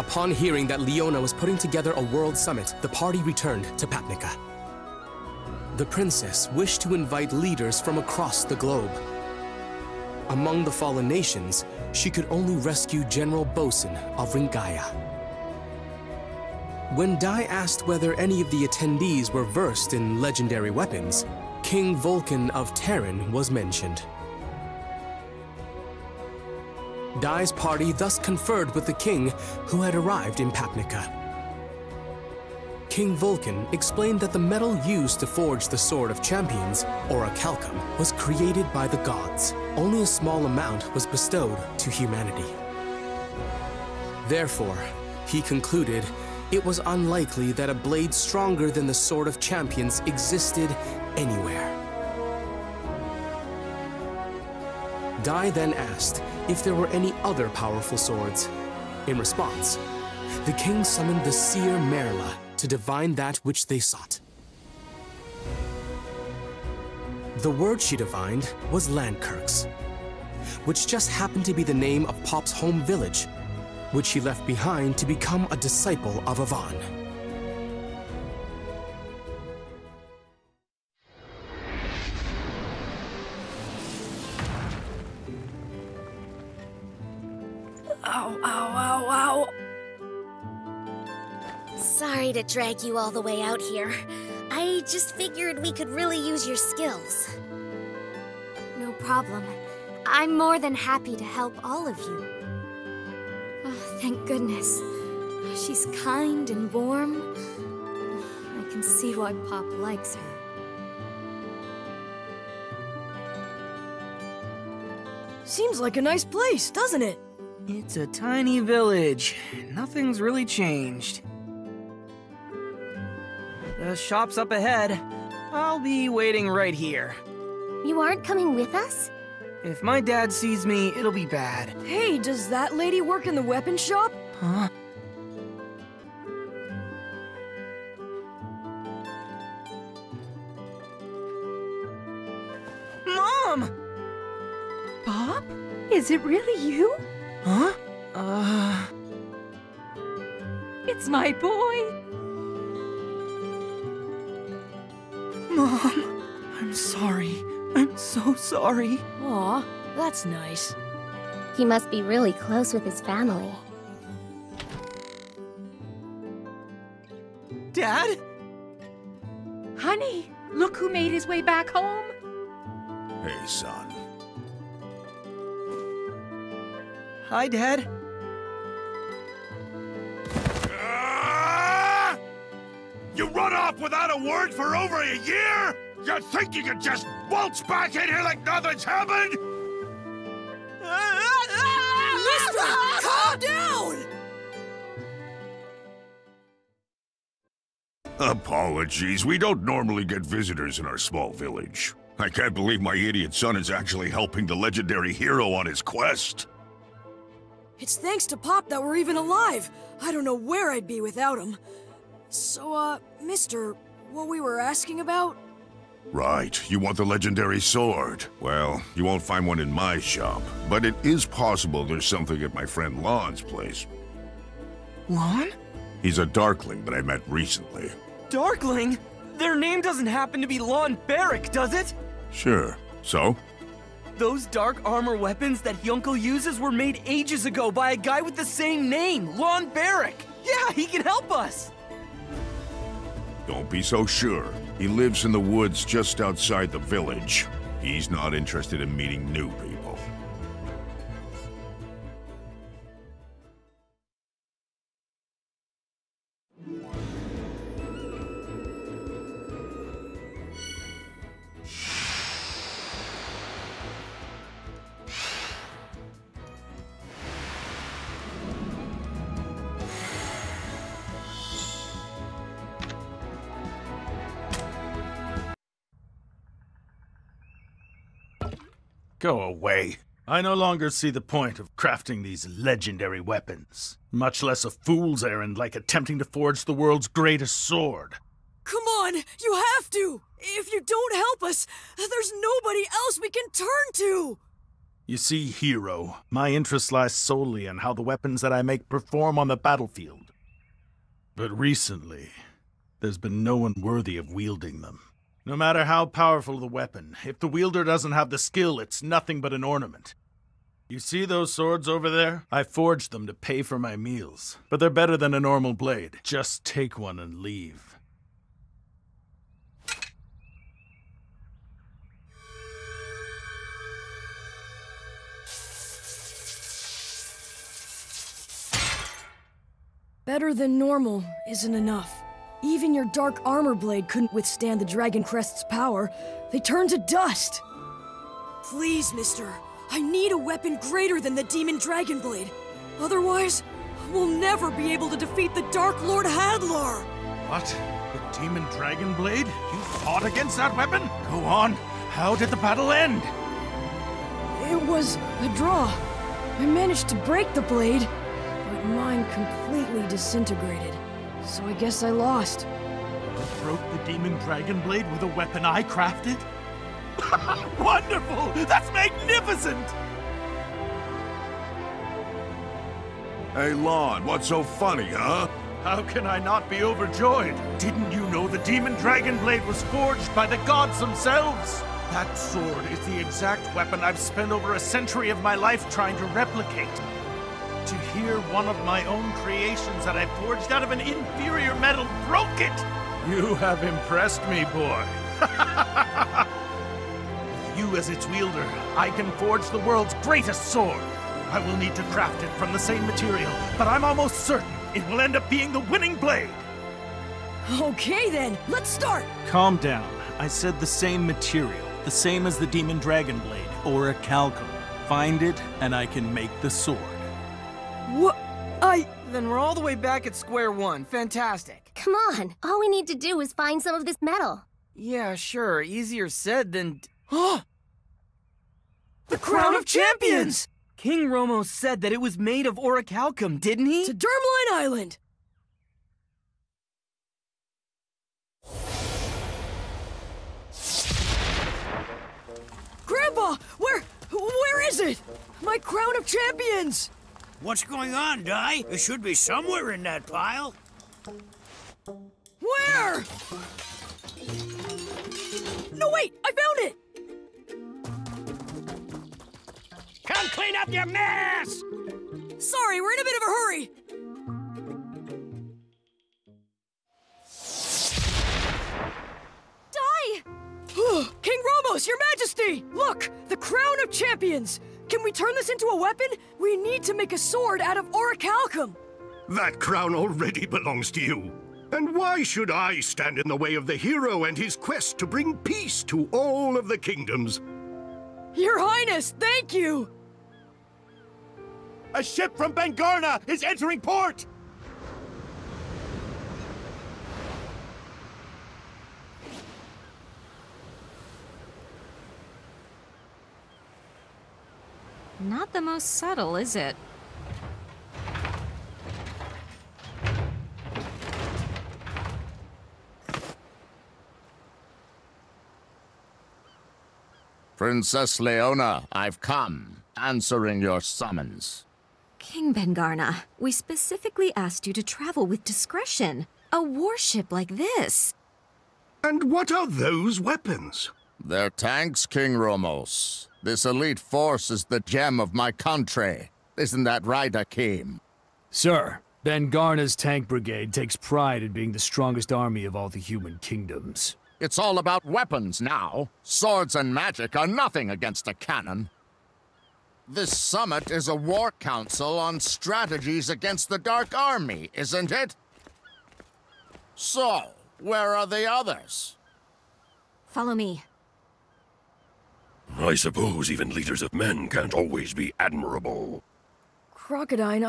Upon hearing that Leona was putting together a world summit, the party returned to Papnica. The princess wished to invite leaders from across the globe. Among the fallen nations, she could only rescue General Bosun of Ringaya. When Dai asked whether any of the attendees were versed in legendary weapons, King Vulcan of Terran was mentioned. Dai's party thus conferred with the king, who had arrived in Papnica. King Vulcan explained that the metal used to forge the Sword of Champions, or orichalcum, was created by the gods. Only a small amount was bestowed to humanity. Therefore, he concluded it was unlikely that a blade stronger than the Sword of Champions existed anywhere. Dai then asked if there were any other powerful swords. In response, the king summoned the seer Merla to divine that which they sought. The word she divined was Landkirks, which just happened to be the name of Pop's home village, which she left behind to become a disciple of Avan. Ow, ow, ow, ow. Sorry to drag you all the way out here. I just figured we could really use your skills. No problem. I'm more than happy to help all of you. Oh, thank goodness. She's kind and warm. I can see why Pop likes her. Seems like a nice place, doesn't it? It's a tiny village. Nothing's really changed. The shop's up ahead. I'll be waiting right here. You aren't coming with us? If my dad sees me, it'll be bad. Hey, does that lady work in the weapon shop? Huh? Mom! Bob? Is it really you? Huh? It's my boy. Mom, I'm sorry. I'm so sorry. Aw, that's nice. He must be really close with his family. Dad? Honey, look who made his way back home. Hey, son. Hi, Dad. You run off without a word for over a year? You think you could just waltz back in here like nothing's happened? Mister, calm down! Apologies, we don't normally get visitors in our small village. I can't believe my idiot son is actually helping the legendary hero on his quest. It's thanks to Pop that we're even alive. I don't know where I'd be without him. So, mister, what we were asking about? Right, you want the legendary sword. Well, you won't find one in my shop, but it is possible there's something at my friend Lon's place. Lon? He's a Darkling that I met recently. Darkling? Their name doesn't happen to be Lon Barrick, does it? Sure. So? Those dark armor weapons that Yunkel uses were made ages ago by a guy with the same name, Lon Barrick. Yeah, he can help us. Don't be so sure. He lives in the woods just outside the village. He's not interested in meeting new people. Go away. I no longer see the point of crafting these legendary weapons, much less a fool's errand like attempting to forge the world's greatest sword. Come on, you have to! If you don't help us, there's nobody else we can turn to! You see, hero, my interest lies solely in how the weapons that I make perform on the battlefield. But recently, there's been no one worthy of wielding them. No matter how powerful the weapon, if the wielder doesn't have the skill, it's nothing but an ornament. You see those swords over there? I forged them to pay for my meals, but they're better than a normal blade. Just take one and leave. Better than normal isn't enough. Even your dark armor blade couldn't withstand the Dragon Crest's power. They turned to dust. Please, mister. I need a weapon greater than the Demon Dragon Blade. Otherwise, we'll never be able to defeat the Dark Lord Hadlar. What? The Demon Dragon Blade? You fought against that weapon? Go on. How did the battle end? It was a draw. I managed to break the blade, but mine completely disintegrated. So I guess I lost. You broke the Demon Dragon Blade with a weapon I crafted? Wonderful! That's magnificent! Hey, Lon, what's so funny, huh? How can I not be overjoyed? Didn't you know the Demon Dragon Blade was forged by the gods themselves? That sword is the exact weapon I've spent over a century of my life trying to replicate. To hear one of my own creations that I forged out of an inferior metal broke it! You have impressed me, boy. With you as its wielder, I can forge the world's greatest sword. I will need to craft it from the same material, but I'm almost certain it will end up being the winning blade. Okay then, let's start! Calm down. I said the same material, the same as the Demon Dragon Blade, or a calcum. Find it, and I can make the sword. What? Then we're all the way back at square one. Fantastic. Come on, all we need to do is find some of this metal. Yeah, sure. Easier said than... The Crown of Champions! King Romo said that it was made of orichalcum, didn't he? To Dermline Island! Grandpa! Where is it? My Crown of Champions! What's going on, Di? It should be somewhere in that pile. Where? No, wait! I found it! Come clean up your mess! Sorry, we're in a bit of a hurry. King Romos, your majesty! Look, the Crown of Champions! Can we turn this into a weapon? We need to make a sword out of orichalcum. That crown already belongs to you. And why should I stand in the way of the hero and his quest to bring peace to all of the kingdoms? Your Highness, thank you! A ship from Bengarna is entering port! Not the most subtle, is it? Princess Leona, I've come, answering your summons. King Bengarna, we specifically asked you to travel with discretion. A warship like this. And what are those weapons? They're tanks, King Romos. This elite force is the gem of my country. Isn't that right, Akeem? Sir, Bengarna's tank brigade takes pride in being the strongest army of all the human kingdoms. It's all about weapons now. Swords and magic are nothing against a cannon. This summit is a war council on strategies against the Dark Army, isn't it? So, where are the others? Follow me. I suppose even leaders of men can't always be admirable. Crocodile,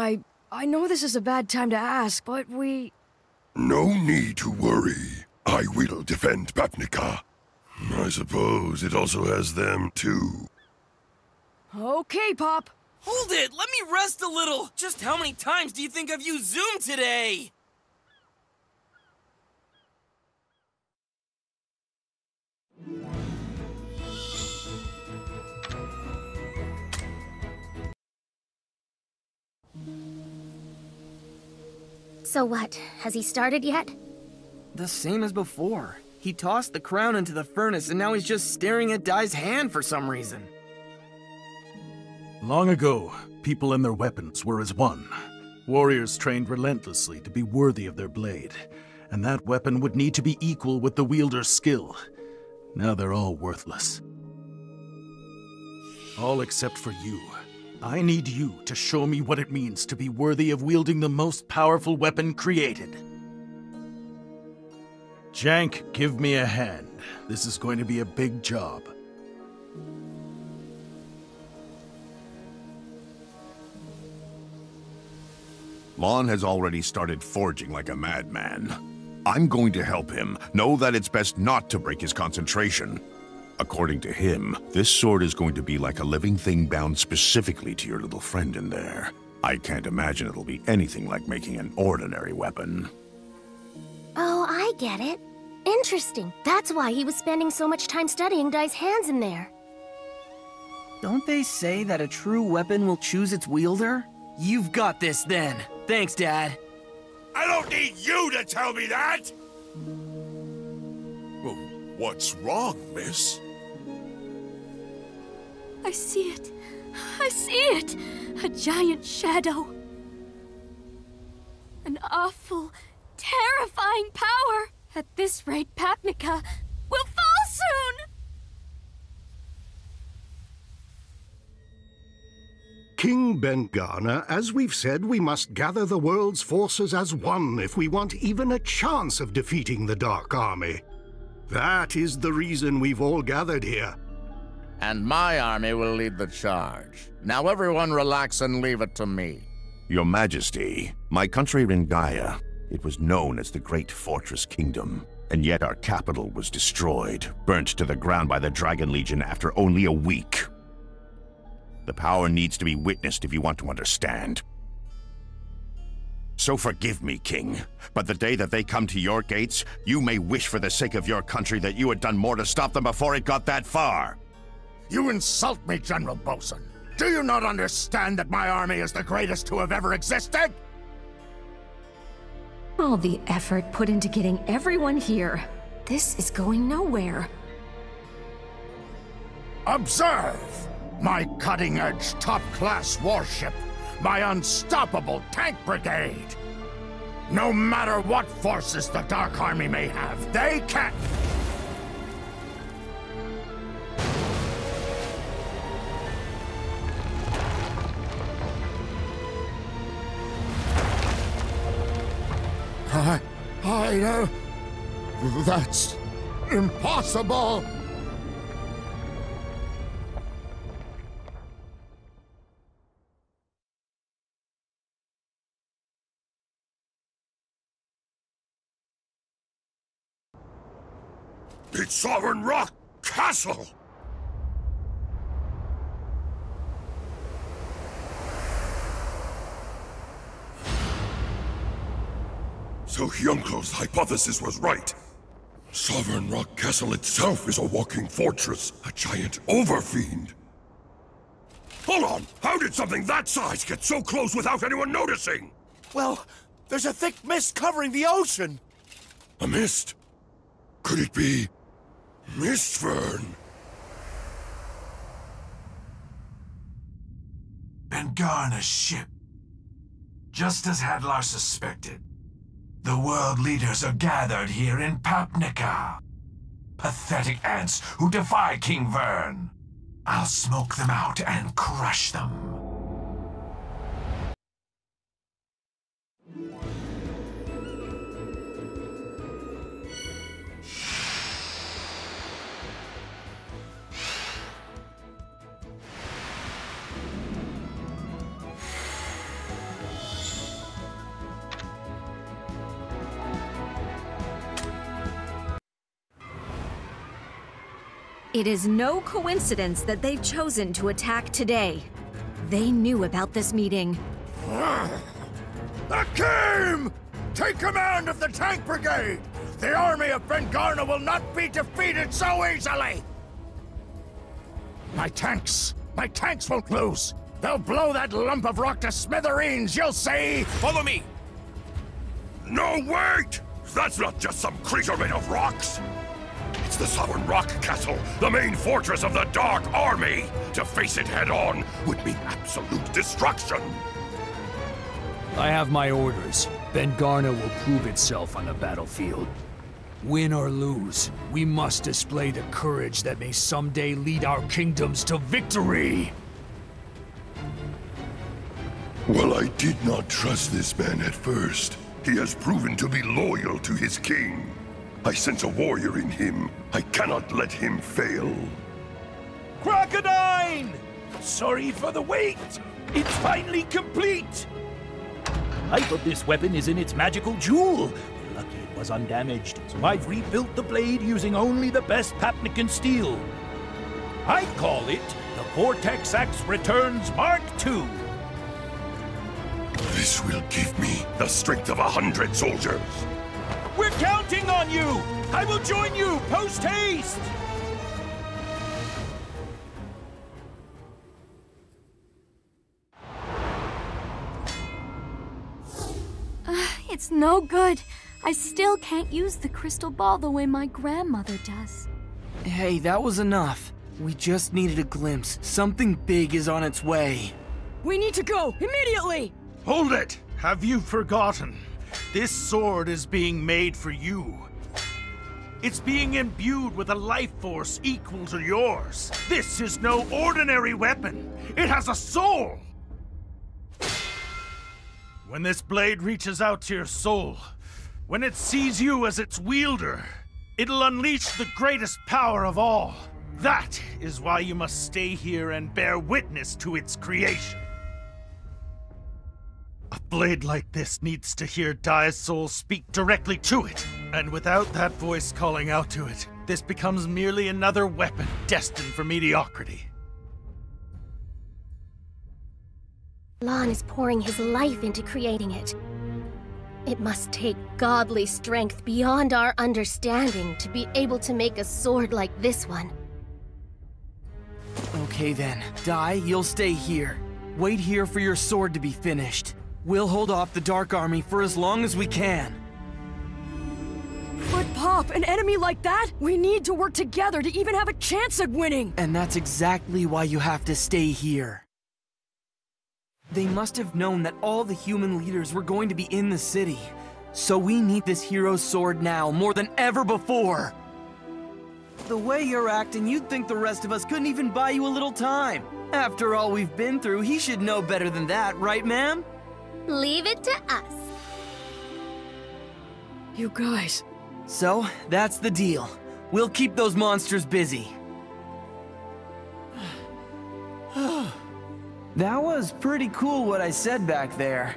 I know this is a bad time to ask, but we... No need to worry. I will defend Papnica. I suppose it also has them, too. Okay, Pop. Hold it! Let me rest a little! Just how many times do you think I've used Zoom today? So what? Has he started yet? The same as before. He tossed the crown into the furnace and now he's just staring at Dai's hand for some reason. Long ago, people and their weapons were as one. Warriors trained relentlessly to be worthy of their blade, and that weapon would need to be equal with the wielder's skill. Now they're all worthless. All except for you. I need you to show me what it means to be worthy of wielding the most powerful weapon created. Jank, give me a hand. This is going to be a big job. Lon has already started forging like a madman. I'm going to help him. Know that it's best not to break his concentration. According to him, this sword is going to be like a living thing bound specifically to your little friend in there. I can't imagine it'll be anything like making an ordinary weapon. Oh, I get it. Interesting. That's why he was spending so much time studying Dai's hands in there. Don't they say that a true weapon will choose its wielder? You've got this then. Thanks, Dad. I don't need you to tell me that! Well, what's wrong, miss? I see it. I see it! A giant shadow. An awful, terrifying power. At this rate, Papnica will fall soon! King Ben-Garner, as we've said, we must gather the world's forces as one if we want even a chance of defeating the Dark Army. That is the reason we've all gathered here. And my army will lead the charge. Now everyone relax and leave it to me. Your Majesty, my country Ringaya, it was known as the Great Fortress Kingdom, and yet our capital was destroyed, burnt to the ground by the Dragon Legion after only a week. The power needs to be witnessed if you want to understand. So forgive me, King, but the day that they come to your gates, you may wish for the sake of your country that you had done more to stop them before it got that far. You insult me, General Bosun. Do you not understand that my army is the greatest to have ever existed? All the effort put into getting everyone here. This is going nowhere. Observe! My cutting-edge, top-class warship. My unstoppable tank brigade. No matter what forces the Dark Army may have, they can't... That's impossible! It's Sovereign Rock Castle! So Hyunko's hypothesis was right. Sovereign Rock Castle itself is a walking fortress, a giant overfiend. Hold on! How did something that size get so close without anyone noticing? Well, there's a thick mist covering the ocean. A mist? Could it be... Mistfern? Ben-Garner's ship. Just as Hadlar suspected. The world leaders are gathered here in Papnica. Pathetic ants who defy King Vern. I'll smoke them out and crush them. It is no coincidence that they've chosen to attack today. They knew about this meeting. Akim! Take command of the tank brigade! The army of Ben-Garner will not be defeated so easily! My tanks won't lose! They'll blow that lump of rock to smithereens, you'll see! Follow me! No, wait! That's not just some creature made of rocks! It's the Sovereign Rock Castle, the main fortress of the Dark Army! To face it head-on would mean absolute destruction! I have my orders. Bengarna will prove itself on the battlefield. Win or lose, we must display the courage that may someday lead our kingdoms to victory! Well, I did not trust this man at first. He has proven to be loyal to his king. I sense a warrior in him. I cannot let him fail. Crocodile! Sorry for the wait! It's finally complete! Half of this weapon is in its magical jewel. We're lucky it was undamaged, so I've rebuilt the blade using only the best Papnican steel. I call it the Vortex Axe Returns Mark II. This will give me the strength of 100 soldiers. We're counting on you! I will join you post-haste! It's no good. I still can't use the crystal ball the way my grandmother does. Hey, that was enough. We just needed a glimpse. Something big is on its way. We need to go, immediately! Hold it! Have you forgotten? This sword is being made for you. It's being imbued with a life force equal to yours. This is no ordinary weapon. It has a soul! When this blade reaches out to your soul, when it sees you as its wielder, it'll unleash the greatest power of all. That is why you must stay here and bear witness to its creation. A blade like this needs to hear Dai's soul speak directly to it. And without that voice calling out to it, this becomes merely another weapon destined for mediocrity. Lon is pouring his life into creating it. It must take godly strength beyond our understanding to be able to make a sword like this one. Okay then. Dai, you'll stay here. Wait here for your sword to be finished. We'll hold off the Dark Army for as long as we can. But Pop, an enemy like that? We need to work together to even have a chance at winning! And that's exactly why you have to stay here. They must have known that all the human leaders were going to be in the city. So we need this hero's sword now, more than ever before. The way you're acting, you'd think the rest of us couldn't even buy you a little time. After all we've been through, he should know better than that, right, ma'am? Leave it to us. You guys. So, that's the deal. We'll keep those monsters busy. That was pretty cool what I said back there.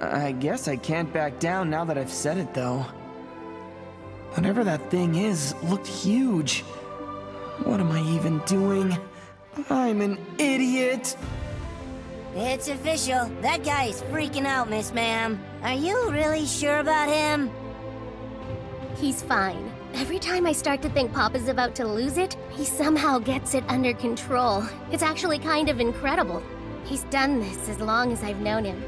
I guess I can't back down now that I've said it, though. Whatever that thing is, looked huge. What am I even doing? I'm an idiot! It's official. That guy's freaking out, Miss Ma'am. Are you really sure about him? He's fine. Every time I start to think Pop is about to lose it, he somehow gets it under control. It's actually kind of incredible. He's done this as long as I've known him.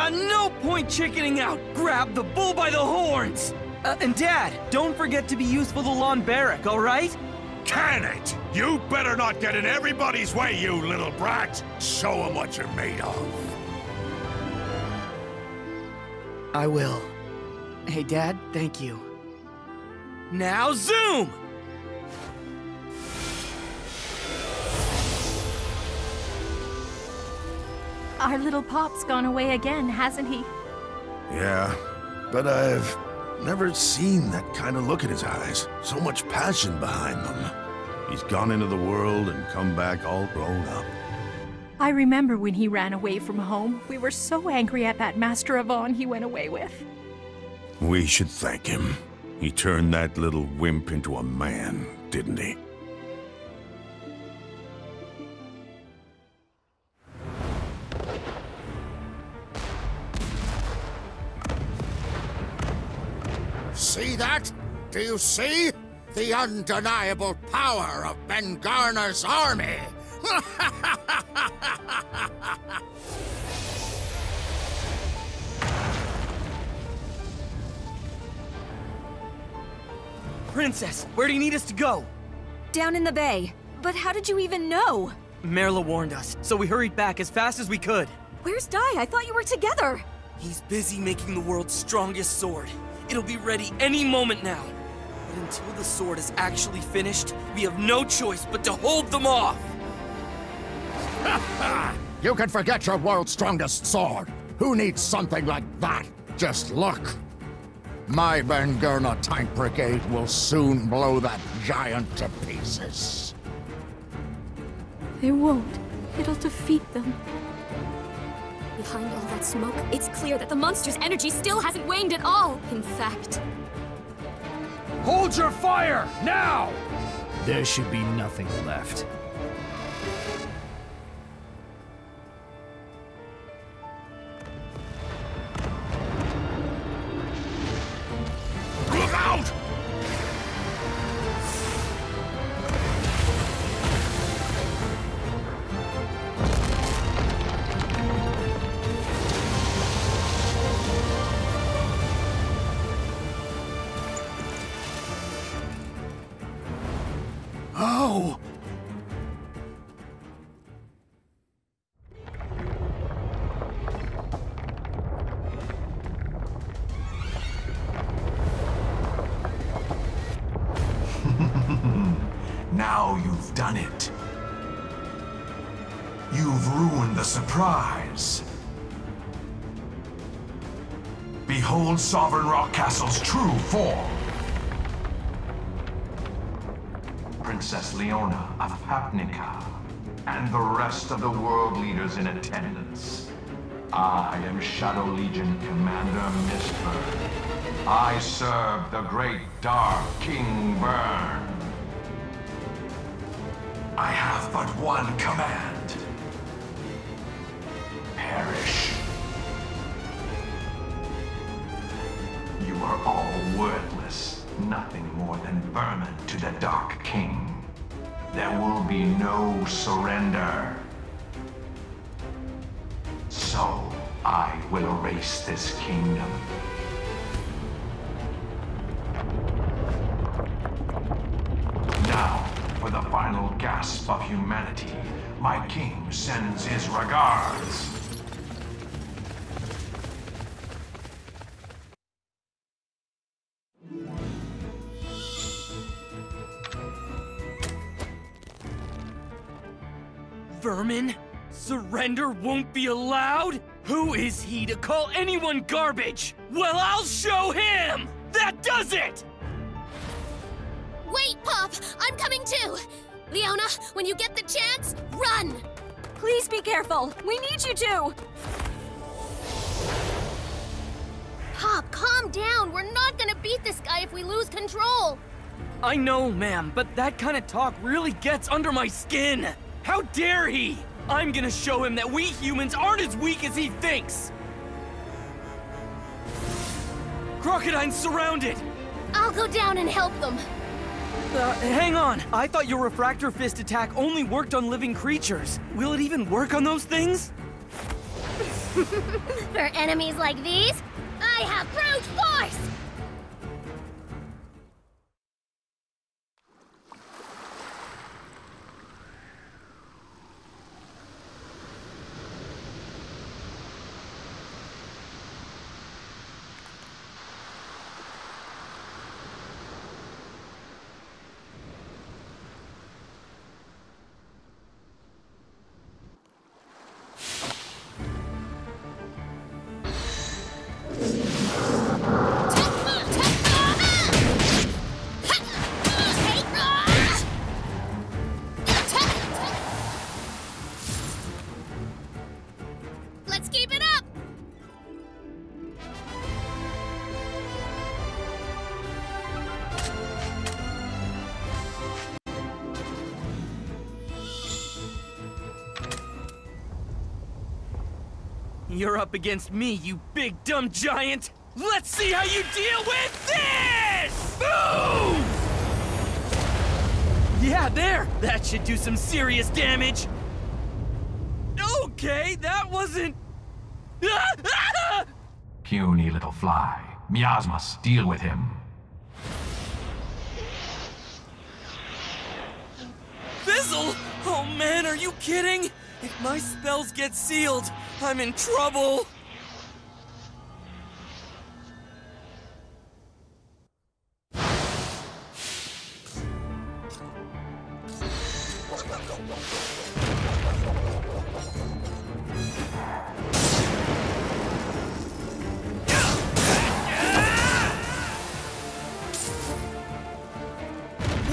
No point chickening out! Grab the bull by the horns! And Dad, don't forget to be useful to Lon Barrick, alright? Can it? You better not get in everybody's way, you little brat! Show them what you're made of. I will. Hey, Dad, thank you. Now zoom! Our little Pop's gone away again, hasn't he? Yeah, but I've never seen that kind of look in his eyes. So much passion behind them. He's gone into the world and come back all grown up. I remember when he ran away from home. We were so angry at that Master Avon he went away with. We should thank him. He turned that little wimp into a man, didn't he? See that? Do you see? The undeniable power of Bengarna's army! Princess, where do you need us to go? Down in the bay. But how did you even know? Merla warned us, so we hurried back as fast as we could. Where's Dai? I thought you were together. He's busy making the world's strongest sword. It'll be ready any moment now. But until the sword is actually finished, we have no choice but to hold them off! You can forget your world's strongest sword. Who needs something like that? Just look. My Vangurna tank brigade will soon blow that giant to pieces. They won't. It'll defeat them. Behind all that smoke, it's clear that the monster's energy still hasn't waned at all. In fact... Hold your fire, now! There should be nothing left. Look out! Oh! Now you've done it. You've ruined the surprise. Behold Sovereign Rock Castle's true form. Princess Leona of Papnica, and the rest of the world leaders in attendance. I am Shadow Legion Commander Mistburn. I serve the great Dark King Burn. I have but one command. Perish. You are all worthless, nothing more than vermin to the Dark King. There will be no surrender. So, I will erase this kingdom. Now, for the final gasp of humanity, my king sends his regards. Vermin? Surrender won't be allowed? Who is he to call anyone garbage? Well, I'll show him! That does it! Wait, Pop! I'm coming too! Leona, when you get the chance, run! Please be careful! We need you to! Pop, calm down! We're not gonna beat this guy if we lose control! I know, ma'am, but that kind of talk really gets under my skin! How dare he! I'm gonna show him that we humans aren't as weak as he thinks! Crocodine's surrounded! I'll go down and help them. Hang on. I thought your Refractor Fist attack only worked on living creatures. Will it even work on those things? For enemies like these, I have brute force! Let's keep it up! You're up against me, you big dumb giant! Let's see how you deal with this! Boom! Yeah, there! That should do some serious damage! Okay, that wasn't... Puny little fly. Miasmas, deal with him. Fizzle? Oh man, are you kidding? If my spells get sealed, I'm in trouble!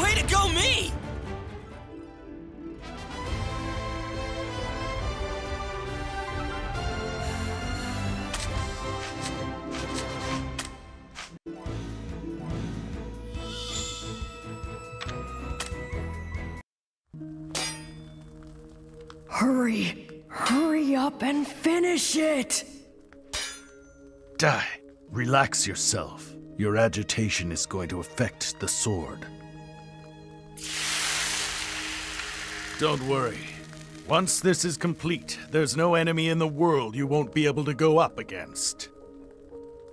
Way to go, me! Hurry up and finish it! Die. Relax yourself. Your agitation is going to affect the sword. Don't worry. Once this is complete, there's no enemy in the world you won't be able to go up against.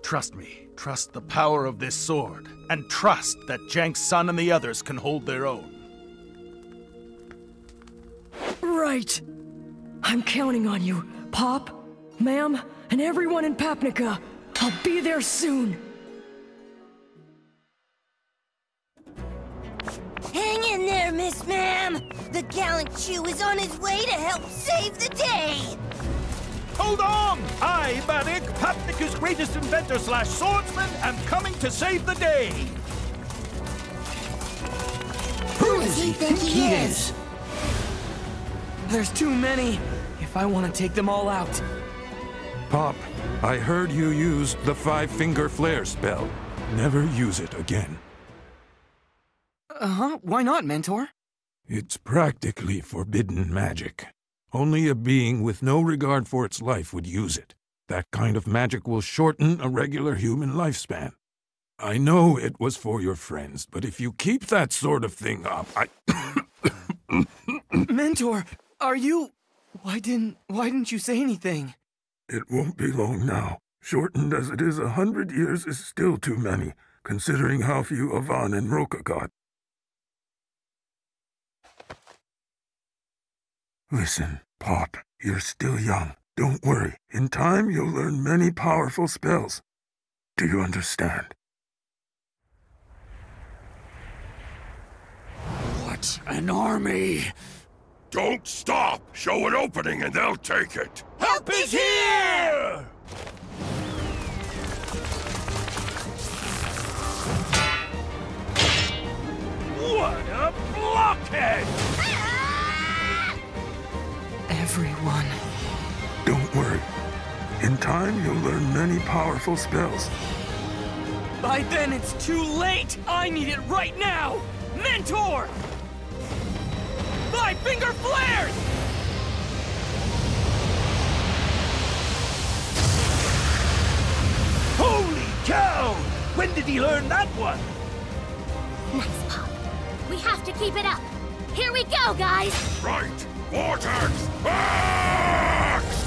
Trust me. Trust the power of this sword. And trust that Jank's son and the others can hold their own. Right. I'm counting on you, Pop, Ma'am, and everyone in Papnica. I'll be there soon. Hang in there, Miss Ma'am! The gallant Chew is on his way to help save the day! Hold on! I, Manik, Papnica's greatest inventor / swordsman, am coming to save the day! Who does he think he is? There's too many, if I want to take them all out. Pop, I heard you used the 5-finger flare spell. Never use it again. Uh-huh, why not, Mentor? It's practically forbidden magic. Only a being with no regard for its life would use it. That kind of magic will shorten a regular human lifespan. I know it was for your friends, but if you keep that sort of thing up, Mentor, are you... Why didn't you say anything? It won't be long now. Shortened as it is, 100 years is still too many, considering how few Avan and Roka got. Listen, Pop, you're still young. Don't worry. In time, you'll learn many powerful spells. Do you understand? What an army! Don't stop! Show an opening and they'll take it! Help is here! What a blockhead! Everyone. Don't worry. In time, you'll learn many powerful spells. By then, it's too late! I need it right now! Mentor! 5-finger flares! Holy cow! When did he learn that one? Nice, Pop. We have to keep it up. Here we go, guys! Right! Vortex! Axe!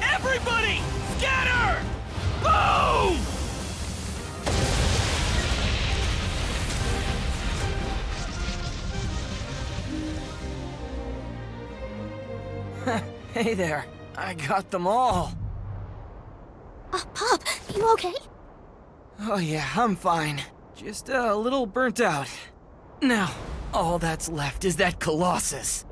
Everybody! Scatter! Boom! Hey there. I got them all. Pop, you okay? Oh yeah, I'm fine. Just a little burnt out. Now, all that's left is that Colossus.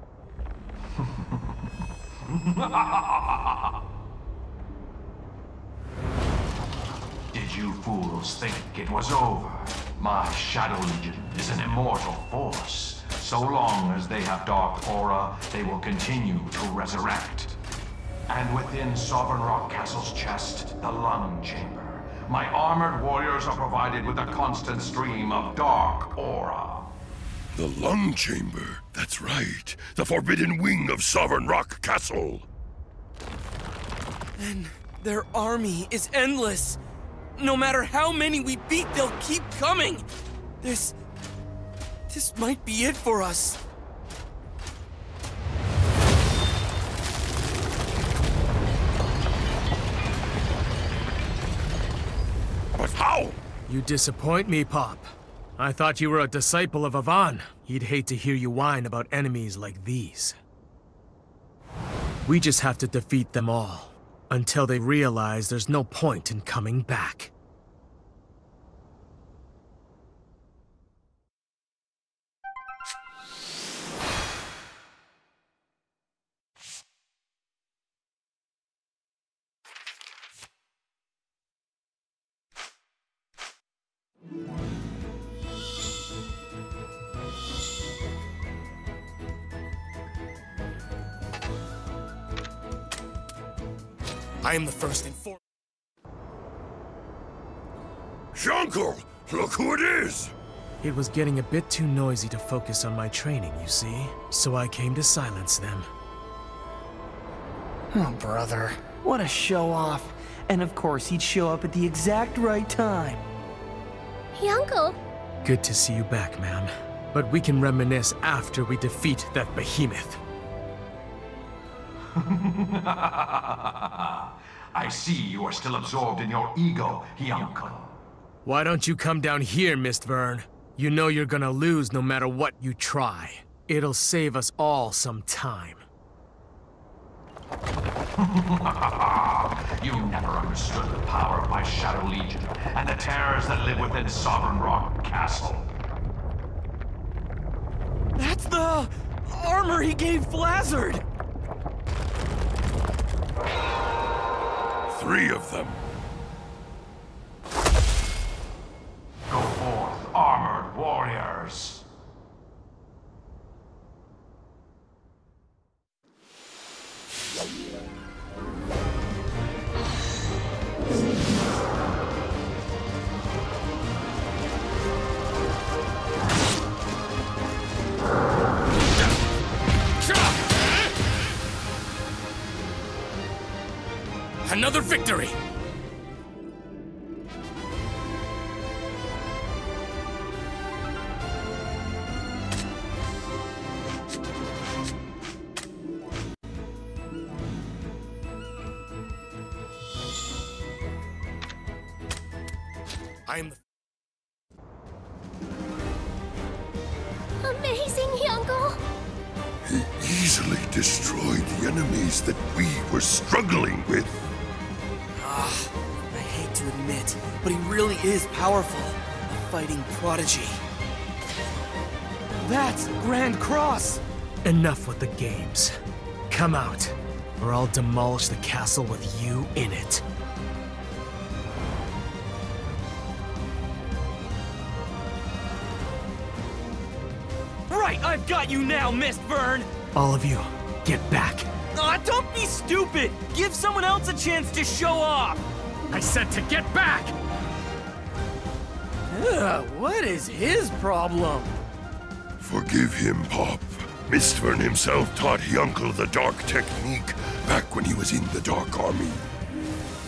Did you fools think it was over? My Shadow Legion is an immortal force. So long as they have dark aura, they will continue to resurrect. And within Sovereign Rock Castle's chest, the lung chamber, my armored warriors are provided with a constant stream of dark aura. The lung chamber. That's right. The forbidden wing of Sovereign Rock Castle. And their army is endless. No matter how many we beat, they'll keep coming. This This might be it for us. But how? You disappoint me, Pop. I thought you were a disciple of Avan. He'd hate to hear you whine about enemies like these. We just have to defeat them all, until they realize there's no point in coming back. I am the first informer. Jungle! Look who it is! It was getting a bit too noisy to focus on my training, you see, so I came to silence them. Oh, brother. What a show-off. And of course, he'd show up at the exact right time. Hey, Uncle. Good to see you back, ma'am. But we can reminisce after we defeat that behemoth. I see you are still absorbed in your ego, Uncle. Why don't you come down here, Mist Vern? You know you're gonna lose no matter what you try. It'll save us all some time. You never understood the power of my Shadow Legion and the terrors that live within Sovereign Rock Castle. That's the armor he gave Flazzard! 3 of them. Go forth, armored warriors. Another victory! I am the... Amazing, Uncle! He easily destroyed the enemies that we were struggling with. I hate to admit, but he really is powerful. A fighting prodigy. That's Grand Cross! Enough with the games. Come out, or I'll demolish the castle with you in it. Right, I've got you now, Mist Vern! All of you, get back. Don't be stupid! Give someone else a chance to show off! I said to get back! What is his problem? Forgive him, Pop. Mistvern himself taught Hyuncle the Dark Technique back when he was in the Dark Army.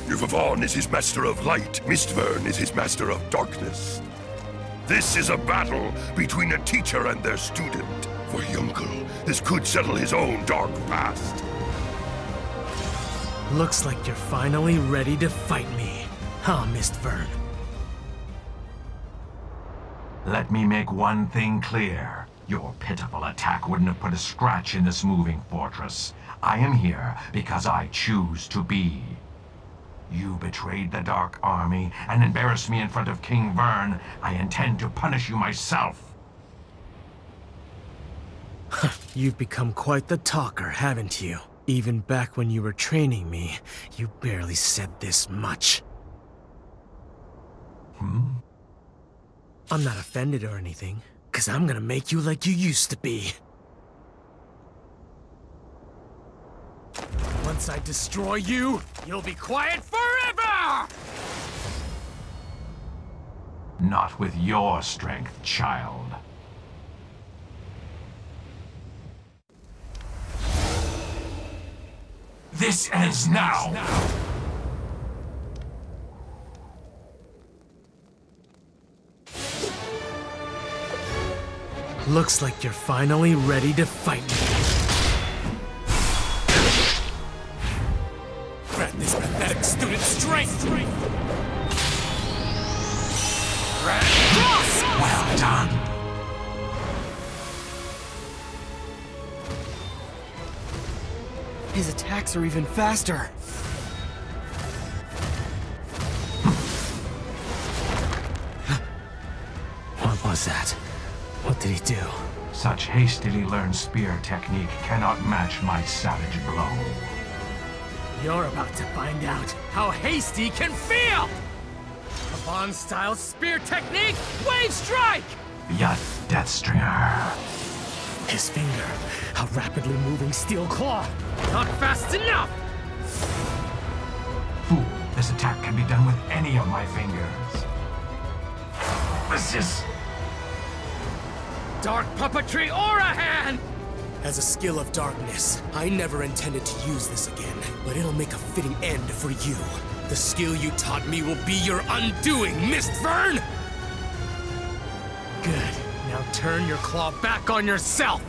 Yuvavon is his master of light, Mistvern is his master of darkness. This is a battle between a teacher and their student. For Hyuncle, this could settle his own dark past. Looks like you're finally ready to fight me, huh, Mistvern? Let me make one thing clear. Your pitiful attack wouldn't have put a scratch in this moving fortress. I am here because I choose to be. You betrayed the Dark Army and embarrassed me in front of King Vern. I intend to punish you myself. You've become quite the talker, haven't you? Even back when you were training me, you barely said this much. I'm not offended or anything, 'cause I'm gonna make you like you used to be. Once I destroy you, you'll be quiet forever! Not with your strength, child. This ends now! Looks like you're finally ready to fight me. Grant this pathetic student strength! Well done. His attacks are even faster. What was that? What did he do? Such hastily learned spear technique cannot match my savage blow. You're about to find out how hasty can feel! Avon-style spear technique, wave strike! Yat Deathstringer. His finger, a rapidly moving steel claw. Not fast enough! Fool, this attack can be done with any of my fingers. Resist. Dark puppetry aura hand! As a skill of darkness, I never intended to use this again, but it'll make a fitting end for you. The skill you taught me will be your undoing, Mistvern! Good. Now turn your claw back on yourself!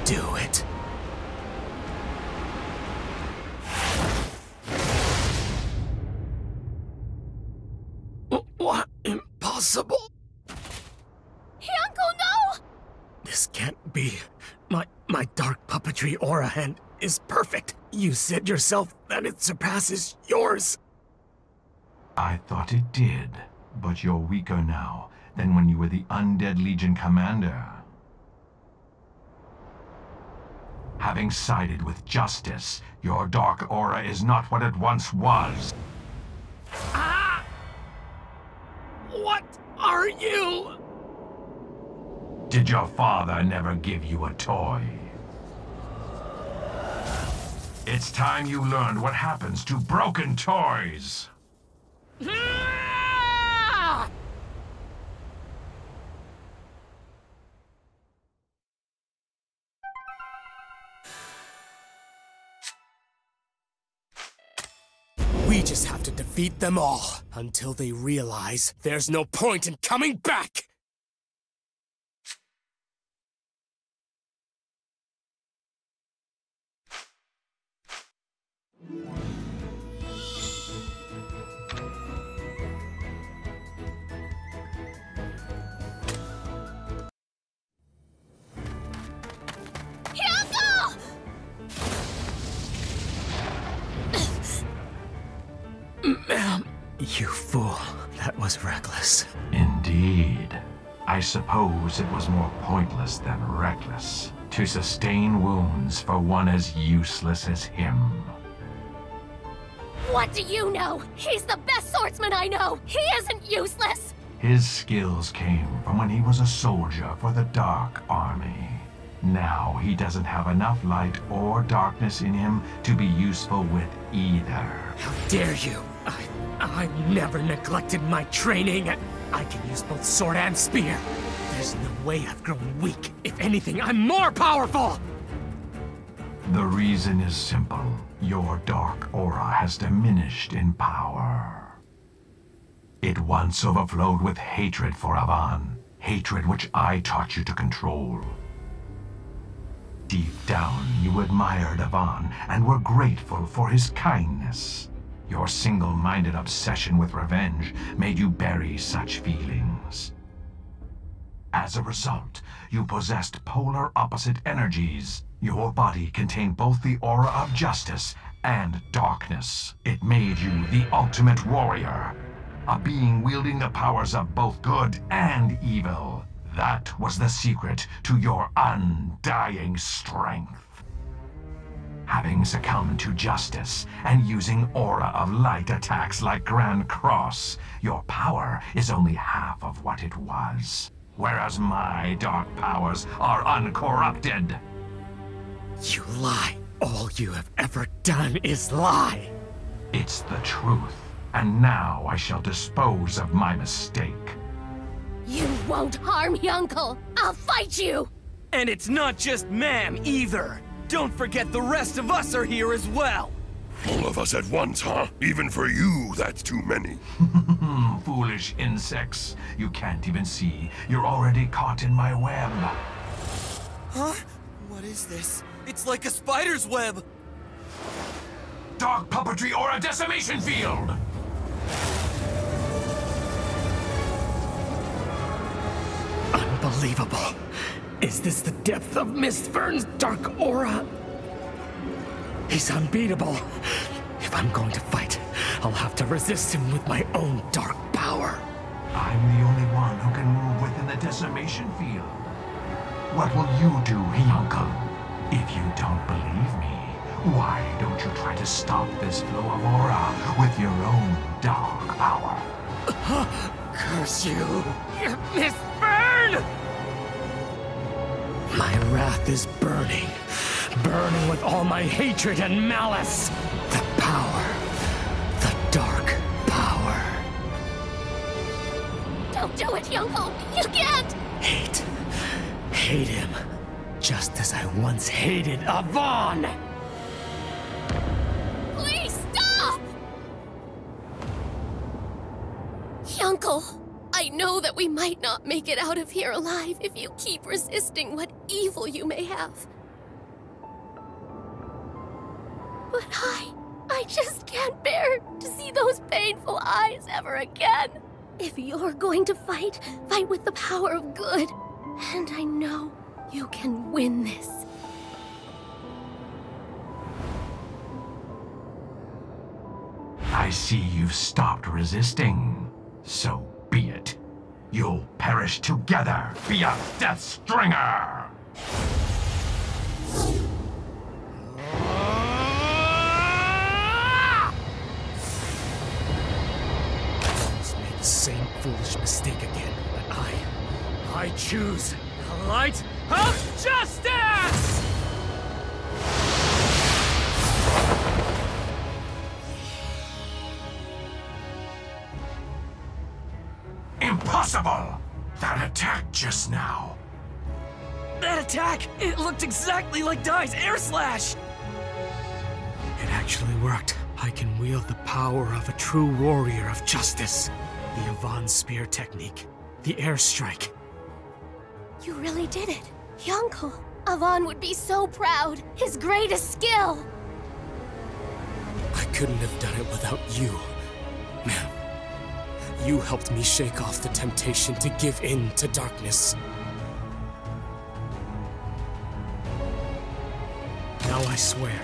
Do it. What? Impossible? Uncle, no! This can't be. My dark puppetry aura hand is perfect. You said yourself that it surpasses yours. I thought it did, but you're weaker now than when you were the Undead Legion commander. Having sided with justice, your dark aura is not what it once was. Ah! What are you? Did your father never give you a toy? It's time you learned what happens to broken toys. Ah! We just have to defeat them all, until they realize there's no point in coming back! Ma'am, you fool. That was reckless. Indeed. I suppose it was more pointless than reckless to sustain wounds for one as useless as him. What do you know? He's the best swordsman I know! He isn't useless! His skills came from when he was a soldier for the Dark Army. Now he doesn't have enough light or darkness in him to be useful with either. How dare you! I've never neglected my training. I can use both sword and spear. There's no way I've grown weak. If anything, I'm more powerful! The reason is simple. Your dark aura has diminished in power. It once overflowed with hatred for Avon. Hatred which I taught you to control. Deep down, you admired Avon and were grateful for his kindness. Your single-minded obsession with revenge made you bury such feelings. As a result, you possessed polar opposite energies. Your body contained both the aura of justice and darkness. It made you the ultimate warrior, a being wielding the powers of both good and evil. That was the secret to your undying strength. Having succumbed to justice and using aura of light attacks like Grand Cross, your power is only half of what it was. Whereas my dark powers are uncorrupted. You lie. All you have ever done is lie. It's the truth, and now I shall dispose of my mistake. You won't harm me, Uncle! I'll fight you! And it's not just ma'am, either. Don't forget the rest of us are here as well. All of us at once, huh? Even for you, that's too many. foolish insects. You can't even see. You're already caught in my web. Huh? What is this? It's like a spider's web! Dark puppetry or a decimation field! Unbelievable. Is this the depth of Mistfern's dark aura? He's unbeatable. If I'm going to fight, I'll have to resist him with my own dark power. I'm the only one who can move within the decimation field. What will you do, Uncle? If you don't believe me, why don't you try to stop this flow of aura with your own dark power? Curse you, Mistfern! My wrath is burning. Burning with all my hatred and malice. The power. The dark power. Don't do it, Uncle! You can't! Hate. Hate him. Just as I once hated Avon! Please stop! Uncle, I know that we might not make it out of here alive if you keep resisting what evil you may have. But I just can't bear to see those painful eyes ever again. If you're going to fight, fight with the power of good. And I know you can win this. I see you've stopped resisting. So be it. You'll perish together via Death Stringer! Made the same foolish mistake again, but I choose the light of justice! Impossible! That attack just now. That attack! It looked exactly like Dai's air slash! It actually worked. I can wield the power of a true warrior of justice. The Avon Spear technique. The airstrike. You really did it. Uncle, Avon would be so proud. His greatest skill. I couldn't have done it without you, ma'am. You helped me shake off the temptation to give in to darkness. Now I swear,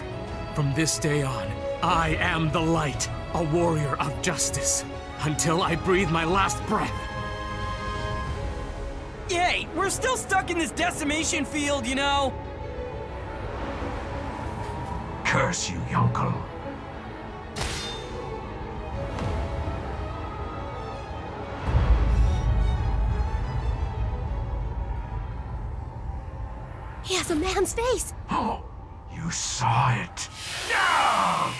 from this day on, I am the light, a warrior of justice, until I breathe my last breath. Yay! We're still stuck in this decimation field, you know? Curse you, Uncle. He has a man's face. Oh, you saw it. No!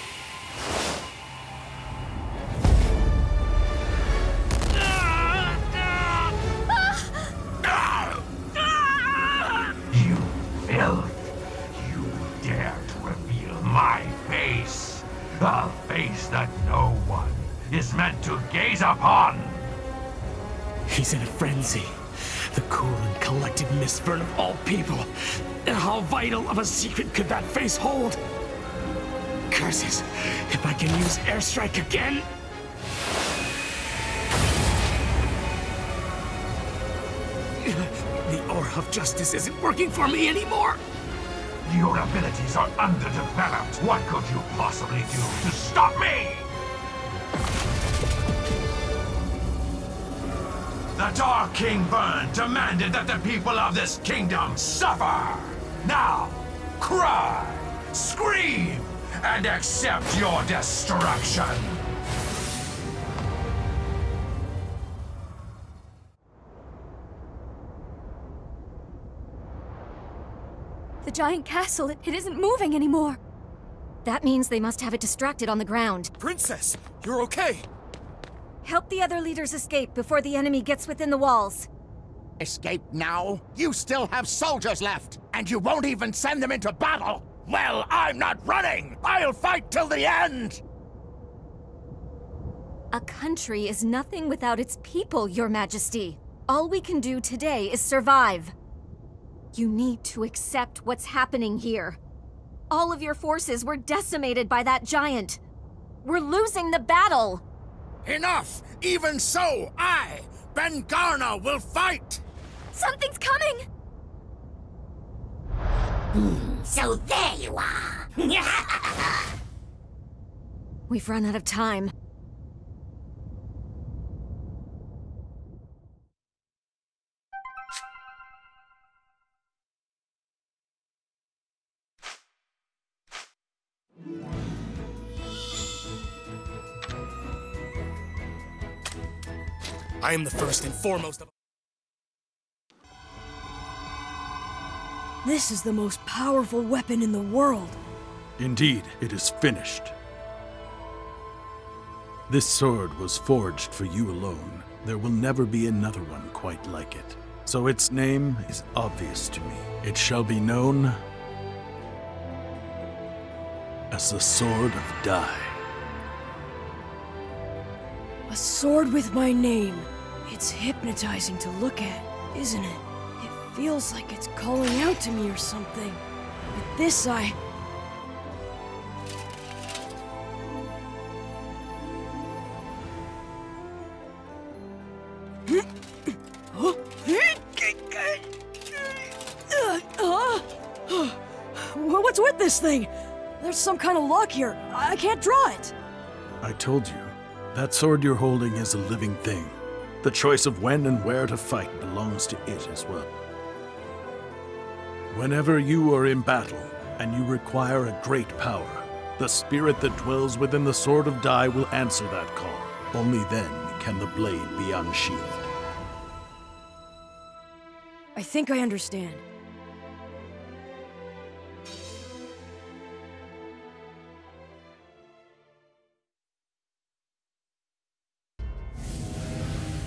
You filth! You dare to reveal my face! A face that no one is meant to gaze upon! He's in a frenzy. The cool and collected Mistfern of all people. How vital of a secret could that face hold? Curses! If I can use airstrike again... The aura of justice isn't working for me anymore! Your abilities are underdeveloped. What could you possibly do to stop me? The Dark King Vern demanded that the people of this kingdom suffer. Now, cry, scream, and accept your destruction. The giant castle, it isn't moving anymore. That means they must have it distracted on the ground. Princess, you're okay. Help the other leaders escape before the enemy gets within the walls. Escape now? You still have soldiers left, and you won't even send them into battle! Well, I'm not running! I'll fight till the end! A country is nothing without its people, Your Majesty. All we can do today is survive. You need to accept what's happening here. All of your forces were decimated by that giant. We're losing the battle! Enough! Even so, I, Ben-Garna, will fight! Something's coming! So there you are! We've run out of time. I am the first and foremost of... This is the most powerful weapon in the world. Indeed, it is finished. This sword was forged for you alone. There will never be another one quite like it. So its name is obvious to me. It shall be known as the Sword of Dai. A sword with my name. It's hypnotizing to look at, isn't it? It feels like it's calling out to me or something. With this, I... What's with this thing? There's some kind of lock here. I can't draw it. I told you, that sword you're holding is a living thing. The choice of when and where to fight belongs to it as well. Whenever you are in battle, and you require a great power, the spirit that dwells within the Sword of Dai will answer that call. Only then can the blade be unsheathed. I think I understand.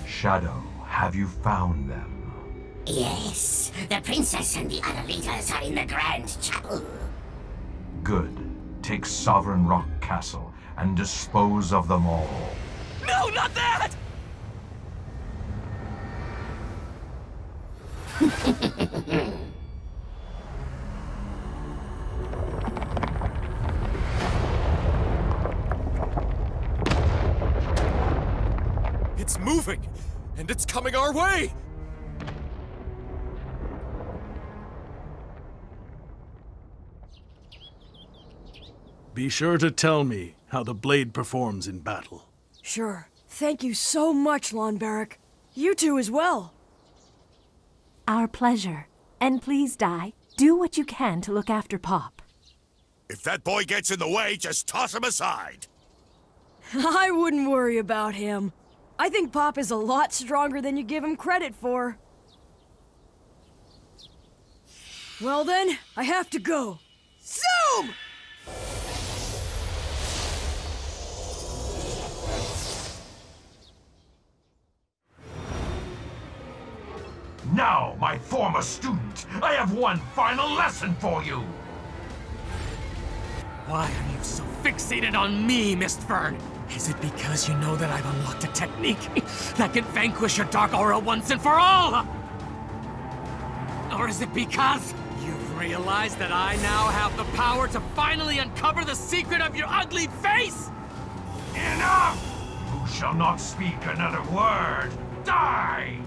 Shadow, have you found them? Yes, the princess and the other leaders are in the Grand Chapel. Good. Take Sovereign Rock Castle and dispose of them all. No, not that! It's moving, and it's coming our way! Be sure to tell me how the blade performs in battle. Sure. Thank you so much, Lon Barrack. You two as well. Our pleasure. And please, Dai, do what you can to look after Pop. If that boy gets in the way, just toss him aside. I wouldn't worry about him. I think Pop is a lot stronger than you give him credit for. Well then, I have to go. Zoom! Now, my former student, I have one final lesson for you! Why are you so fixated on me, Mistfern? Is it because you know that I've unlocked a technique that can vanquish your dark aura once and for all? Or is it because you've realized that I now have the power to finally uncover the secret of your ugly face? Enough! Who shall not speak another word, die!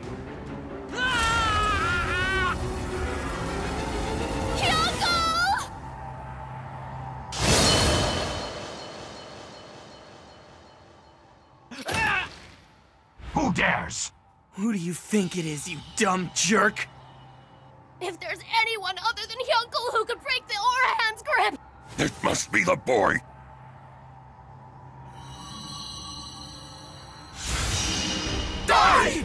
Who dares? Who do you think it is, you dumb jerk? If there's anyone other than Hyunkel who could break the Aura Hand's grip! It must be the boy! Die!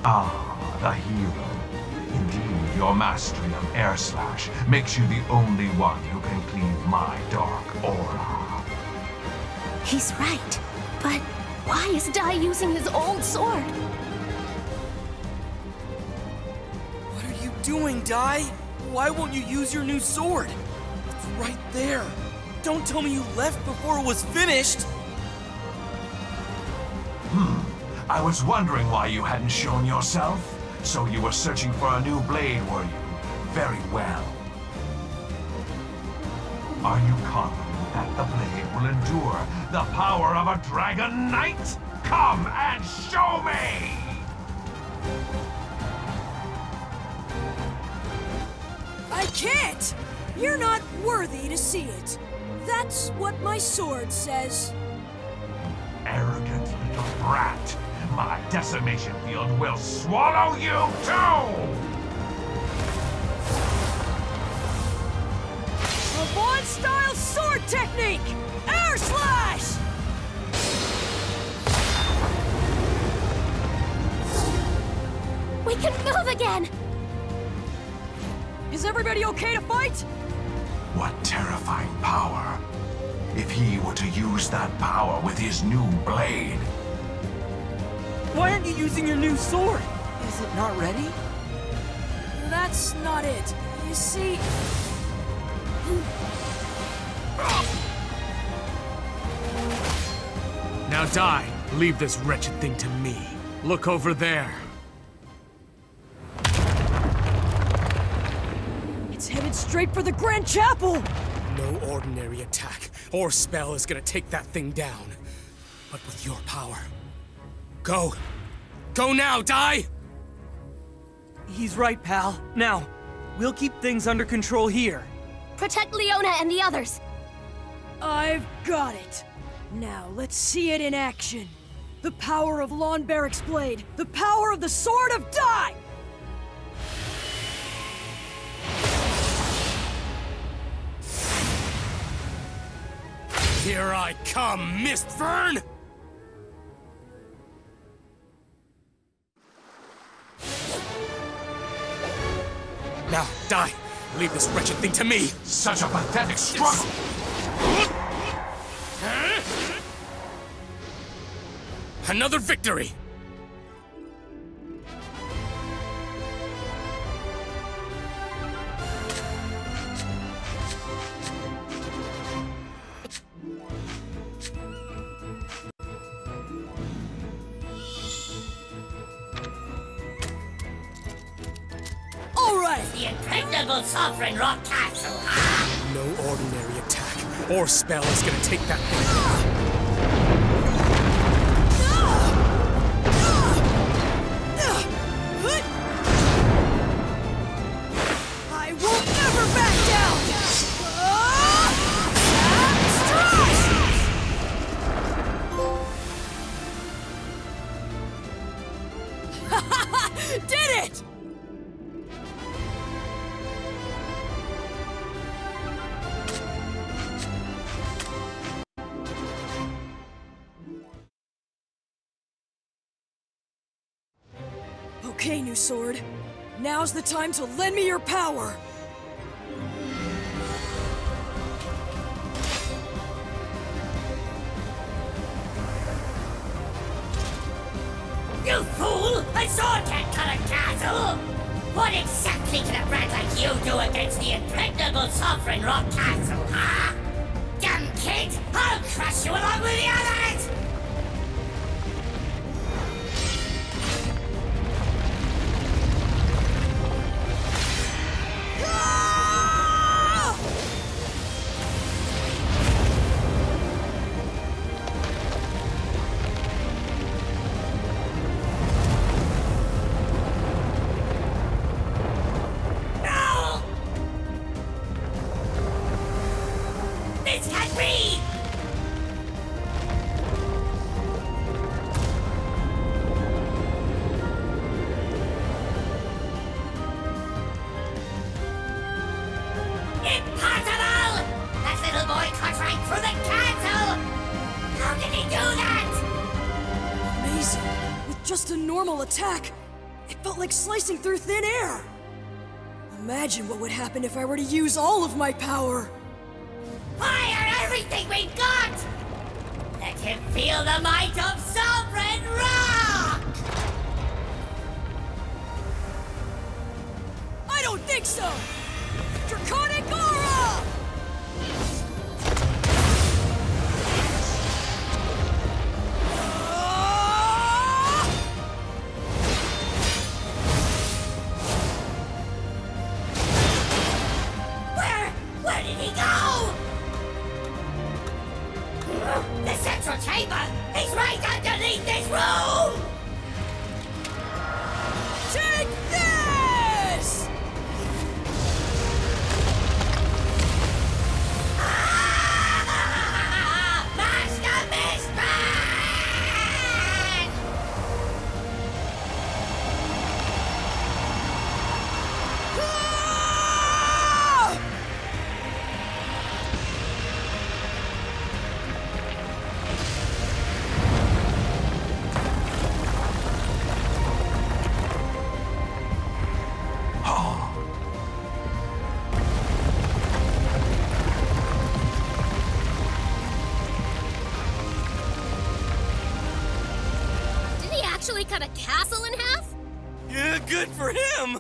Ah, the hero. Indeed, your mastery of Air Slash makes you the only one who can cleave my dark aura. He's right, but why is Dai using his old sword? What are you doing, Dai? Why won't you use your new sword? It's right there. Don't tell me you left before it was finished. I was wondering why you hadn't shown yourself. So you were searching for a new blade, were you? Very well. Are you confident that the blade will endure the power of a Dragon Knight? Come and show me! I can't! You're not worthy to see it. That's what my sword says. Arrogant little brat. My decimation field will swallow you too! A Vaughn-style sword technique! Air slash! We can move again! Is everybody okay to fight? What terrifying power. If he were to use that power with his new blade. Why aren't you using your new sword? Is it not ready? That's not it. You see... Now die. Leave this wretched thing to me. Look over there. It's headed straight for the Grand Chapel! No ordinary attack or spell is gonna take that thing down. But with your power... Go! Go now, die! He's right, pal. Now, we'll keep things under control here. Protect Leona and the others! I've got it. Now, let's see it in action. The power of Lon Barrick's blade. The power of the Sword of Dai! Here I come, Mistfern! Now, die! Leave this wretched thing to me! Such a pathetic struggle! Another victory! The impregnable Sovereign Rock Castle. No ordinary attack or spell is gonna take that thing. I won't ever back down! Strash! Did it! Okay, new sword. Now's the time to lend me your power! You fool! A sword can't cut a castle! What exactly can a brat like you do against the impregnable Sovereign Rock Castle, huh? Dumb kid! I'll crush you along with the others! This can't be! Impossible! That little boy cut right through the castle! How did he do that? Amazing. With just a normal attack, it felt like slicing through thin air. Imagine what would happen if I were to use all of my power. Fire everything we've got! Let him feel the might of Sovereign Rock! I don't think so! Draconic Aura! cut a castle in half? Yeah, good for him!